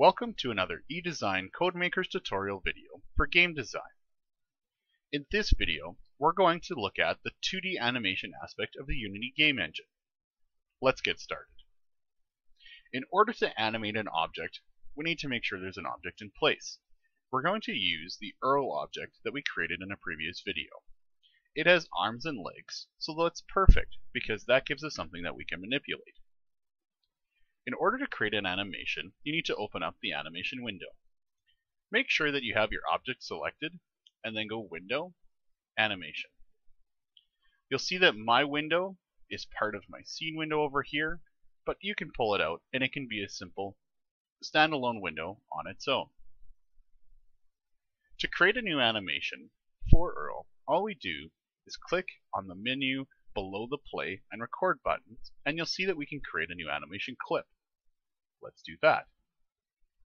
Welcome to another eDesign Codemakers tutorial video for game design. In this video, we're going to look at the 2D animation aspect of the Unity game engine. Let's get started. In order to animate an object, we need to make sure there's an object in place. We're going to use the URL object that we created in a previous video. It has arms and legs, so that's perfect because that gives us something that we can manipulate. In order to create an animation, you need to open up the animation window. Make sure that you have your object selected, and then go Window, Animation. You'll see that my window is part of my scene window over here, but you can pull it out and it can be a simple standalone window on its own. To create a new animation for URL, all we do is click on the menu below the play and record buttons, and you'll see that we can create a new animation clip. Let's do that.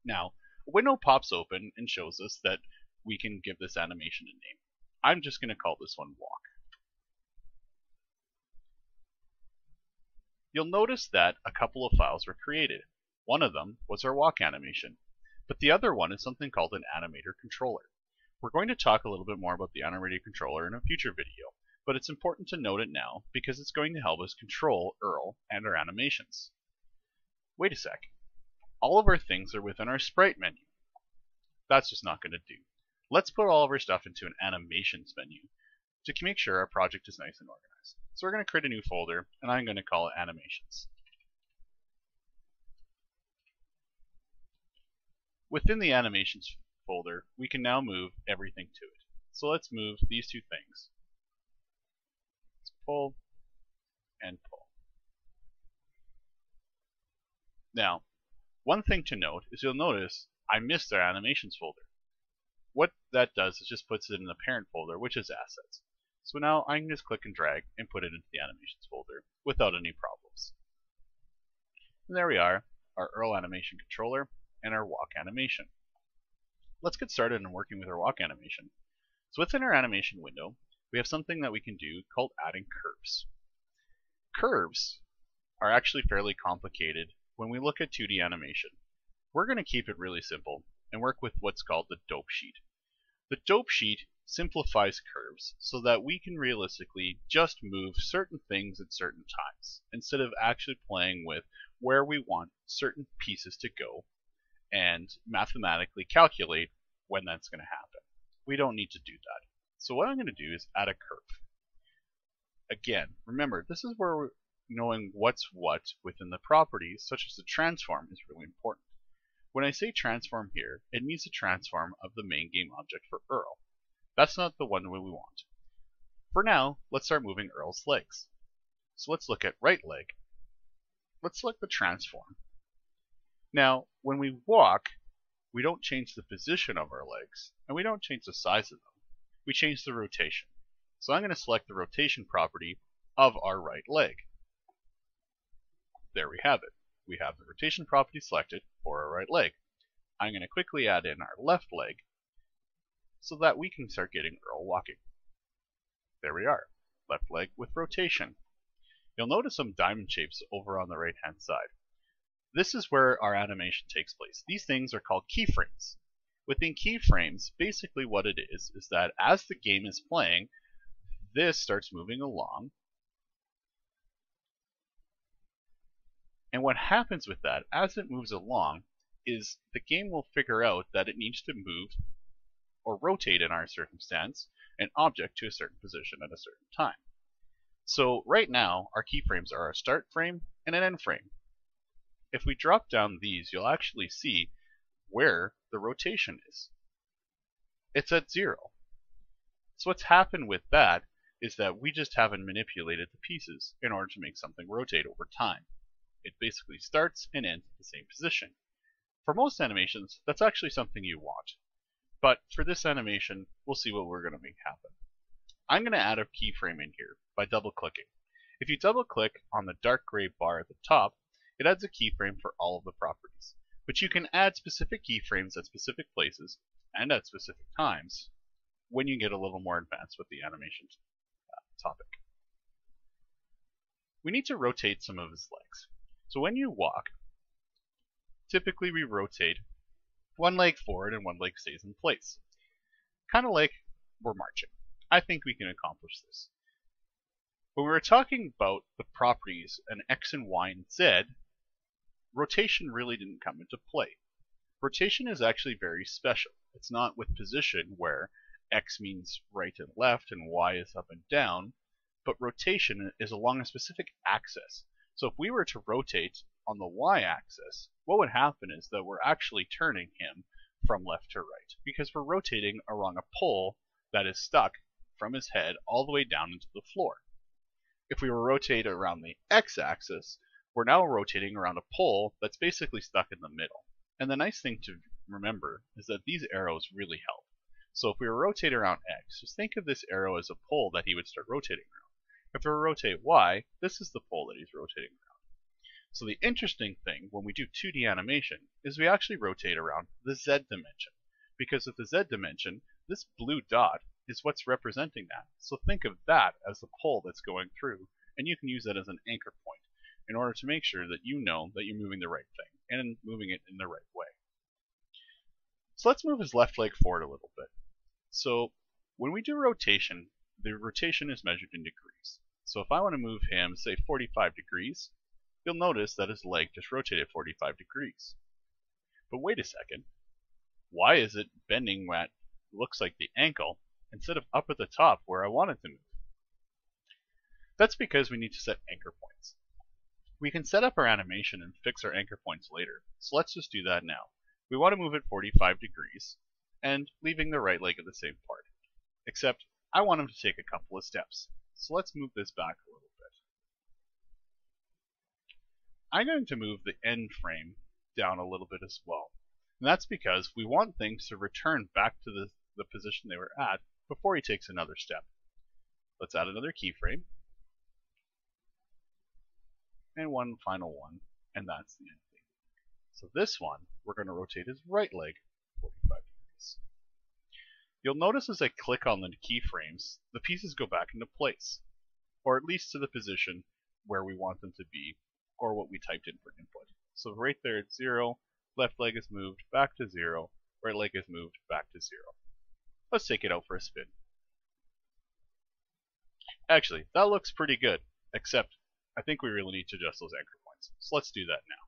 Now, a window pops open and shows us that we can give this animation a name. I'm just going to call this one Walk. You'll notice that a couple of files were created. One of them was our walk animation, but the other one is something called an animator controller. We're going to talk a little bit more about the animator controller in a future video, but it's important to note it now because it's going to help us control URL and our animations. Wait a sec. All of our things are within our sprite menu. That's just not going to do. Let's put all of our stuff into an animations menu to make sure our project is nice and organized. So we're going to create a new folder, and I'm going to call it Animations. Within the Animations folder, we can now move everything to it. So let's move these two things. Let's pull and pull. Now, one thing to note is you'll notice I missed our animations folder. What that does is just puts it in the parent folder, which is assets. So now I can just click and drag and put it into the animations folder without any problems. And there we are, our URL animation controller and our walk animation. Let's get started in working with our walk animation. So within our animation window, we have something that we can do called adding curves. Curves are actually fairly complicated when we look at 2D animation. We're going to keep it really simple and work with what's called the dope sheet. The dope sheet simplifies curves so that we can realistically just move certain things at certain times instead of actually playing with where we want certain pieces to go and mathematically calculate when that's going to happen. We don't need to do that. So what I'm going to do is add a curve. Again, remember, this is where knowing what's what within the properties, such as the transform, is really important. When I say transform here, it means the transform of the main game object for URL. That's not the one we want. For now, let's start moving URL's legs. So let's look at right leg. Let's select the transform. Now, when we walk, we don't change the position of our legs, and we don't change the size of them. We change the rotation. So I'm going to select the rotation property of our right leg. There we have it. We have the rotation property selected for our right leg. I'm going to quickly add in our left leg so that we can start getting URL walking. There we are, left leg with rotation. You'll notice some diamond shapes over on the right hand side. This is where our animation takes place. These things are called keyframes. Within keyframes, basically what it is that as the game is playing, this starts moving along. And what happens with that, as it moves along, is the game will figure out that it needs to move, or rotate in our circumstance, an object to a certain position at a certain time. So right now, our keyframes are a start frame and an end frame. If we drop down these, you'll actually see where the rotation is. It's at 0. So what's happened with that is that we just haven't manipulated the pieces in order to make something rotate over time. It basically starts and ends at the same position. For most animations, that's actually something you want. But for this animation, we'll see what we're going to make happen. I'm going to add a keyframe in here by double-clicking. If you double-click on the dark gray bar at the top, it adds a keyframe for all of the properties. But you can add specific keyframes at specific places and at specific times when you get a little more advanced with the animation topic. We need to rotate some of his legs. So when you walk, typically we rotate One leg forward and one leg stays in place. Kind of like we're marching. I think we can accomplish this. When we were talking about the properties in X and Y and Z, rotation really didn't come into play. Rotation is actually very special. It's not with position where X means right and left and Y is up and down, but rotation is along a specific axis. So if we were to rotate on the Y-axis, what would happen is that we're actually turning him from left to right, because we're rotating along a pole that is stuck from his head all the way down into the floor. If we were rotate around the X-axis, we're now rotating around a pole that's basically stuck in the middle. And the nice thing to remember is that these arrows really help. So if we were rotate around X, just think of this arrow as a pole that he would start rotating around. If we rotate Y, this is the pole that he's rotating around. So the interesting thing when we do 2D animation is we actually rotate around the Z dimension. Because with the Z dimension, this blue dot is what's representing that. So think of that as the pole that's going through, and you can use that as an anchor point in order to make sure that you know that you're moving the right thing and moving it in the right way. So let's move his left leg forward a little bit. So when we do rotation, the rotation is measured in degrees. So if I want to move him, say 45 degrees, you'll notice that his leg just rotated 45 degrees. But wait a second, why is it bending what looks like the ankle instead of up at the top where I want it to move? That's because we need to set anchor points. We can set up our animation and fix our anchor points later, so let's just do that now. We want to move it 45 degrees, and leaving the right leg at the same part. Except, I want him to take a couple of steps. So let's move this back a little bit. I'm going to move the end frame down a little bit as well. And that's because we want things to return back to the position they were at before he takes another step. Let's add another keyframe. And one final one, and that's the end thing. So this one, we're going to rotate his right leg 45 degrees. You'll notice as I click on the keyframes, the pieces go back into place, or at least to the position where we want them to be, or what we typed in for input. So right there it's 0, left leg is moved back to 0, right leg is moved back to 0. Let's take it out for a spin. Actually, that looks pretty good, except I think we really need to adjust those anchor points. So let's do that now.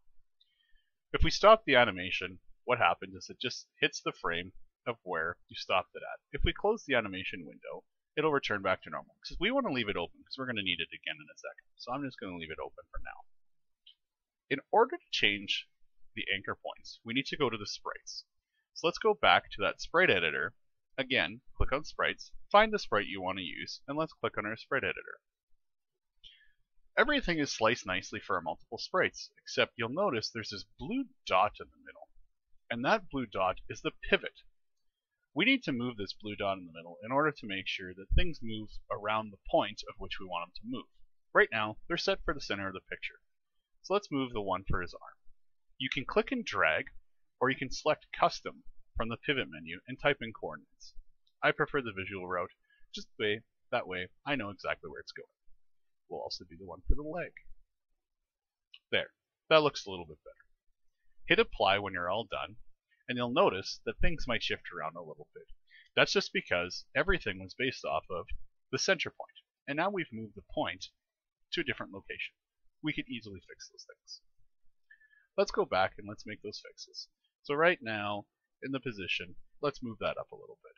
If we stop the animation, what happens is it just hits the frame of where you stopped it at. If we close the animation window, it'll return back to normal. Because we want to leave it open, because we're going to need it again in a second. So I'm just going to leave it open for now. In order to change the anchor points, we need to go to the sprites. So let's go back to that sprite editor. Again, click on sprites, find the sprite you want to use, and let's click on our sprite editor. Everything is sliced nicely for our multiple sprites, except you'll notice there's this blue dot in the middle. And that blue dot is the pivot. We need to move this blue dot in the middle in order to make sure that things move around the point of which we want them to move. Right now, they're set for the center of the picture. So let's move the one for his arm. You can click and drag, or you can select custom from the pivot menu and type in coordinates. I prefer the visual route, just that way I know exactly where it's going. Will also be the one for the leg. There, that looks a little bit better. Hit apply when you're all done, and you'll notice that things might shift around a little bit. That's just because everything was based off of the center point, and now we've moved the point to a different location. We could easily fix those things. Let's go back and let's make those fixes. So right now, in the position, let's move that up a little bit.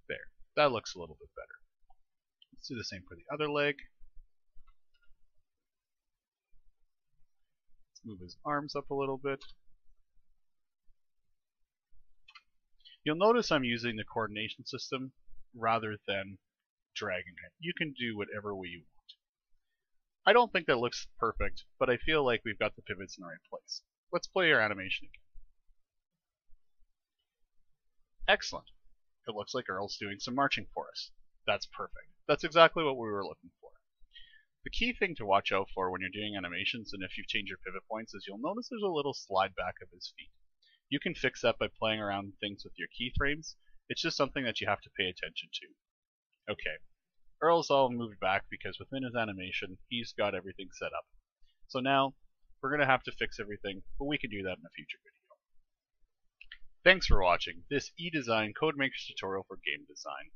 There, that looks a little bit better. Let's do the same for the other leg. Let's move his arms up a little bit. You'll notice I'm using the coordination system rather than dragging it. You can do whatever way you want. I don't think that looks perfect, but I feel like we've got the pivots in the right place. Let's play our animation again. Excellent. It looks like Earl's doing some marching for us. That's perfect. That's exactly what we were looking for. The key thing to watch out for when you're doing animations and if you've changed your pivot points is you'll notice there's a little slide back of his feet. You can fix that by playing around with things with your keyframes. It's just something that you have to pay attention to. Okay, Earl's all moved back because within his animation he's got everything set up. So now we're going to have to fix everything, but we can do that in a future video. Thanks for watching this eDesign Codemakers tutorial for game design.